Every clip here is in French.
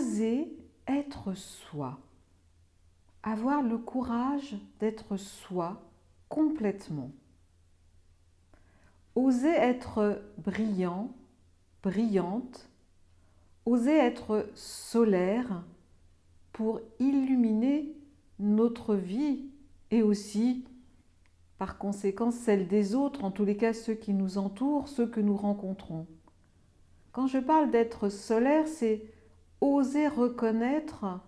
oser être soi, avoir le courage d'être soi complètement. Oser être brillant, brillante, oser être solaire pour illuminer notre vie et aussi, par conséquent, celle des autres, en tous les cas ceux qui nous entourent, ceux que nous rencontrons. Quand je parle d'être solaire, c'est oser reconnaître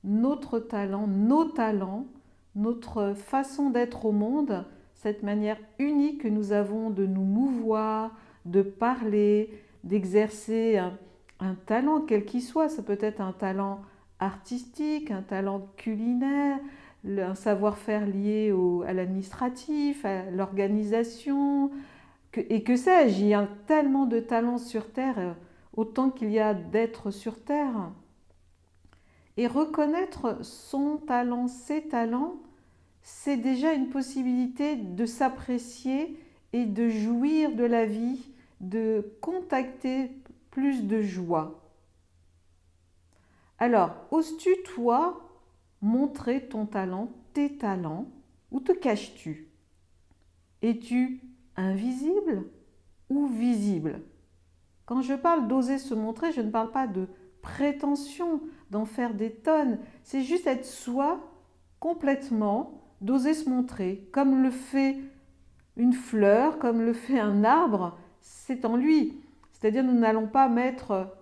notre talent, nos talents, notre façon d'être au monde, cette manière unique que nous avons de nous mouvoir, de parler, d'exercer un talent quel qu'il soit. Ça peut être un talent artistique, un talent culinaire, un savoir-faire lié à l'administratif, à l'organisation, et que sais-je, il y a tellement de talents sur Terre, autant qu'il y a d'êtres sur Terre. Et reconnaître son talent, ses talents, c'est déjà une possibilité de s'apprécier et de jouir de la vie, de contacter plus de joie. Alors, oses-tu, toi, montrer ton talent, tes talents, ou te caches-tu? Es-tu invisible ou visible? Quand je parle d'oser se montrer, je ne parle pas de prétention, d'en faire des tonnes. C'est juste être soi complètement, d'oser se montrer, comme le fait une fleur, comme le fait un arbre, c'est en lui. C'est-à-dire nous n'allons pas mettre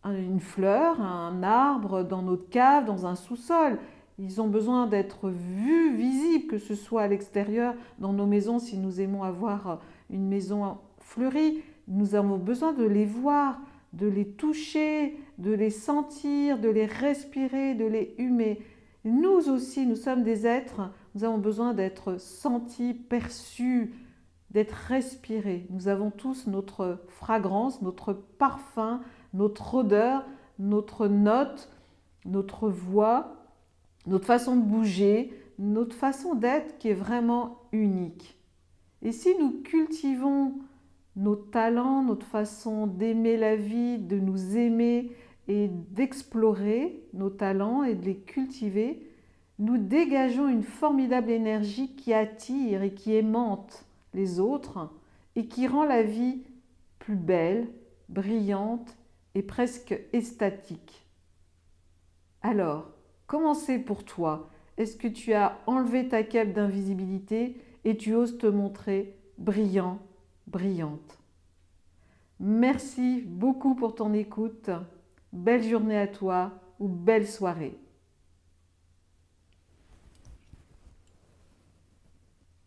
une fleur, un arbre dans notre cave, dans un sous-sol. Ils ont besoin d'être vus, visibles, que ce soit à l'extérieur, dans nos maisons, si nous aimons avoir une maison fleurie. Nous avons besoin de les voir, de les toucher, de les sentir, de les respirer, de les humer. Nous aussi, nous sommes des êtres, nous avons besoin d'être sentis, perçus, d'être respirés. Nous avons tous notre fragrance, notre parfum, notre odeur, notre note, notre voix, notre façon de bouger, notre façon d'être qui est vraiment unique. Et si nous cultivons nos talents, notre façon d'aimer la vie, de nous aimer et d'explorer nos talents et de les cultiver, nous dégageons une formidable énergie qui attire et qui aimante les autres et qui rend la vie plus belle, brillante et presque extatique. Alors, comment c'est pour toi? Est-ce que tu as enlevé ta cape d'invisibilité et tu oses te montrer brillant, brillante? Merci beaucoup pour ton écoute. Belle journée à toi ou belle soirée.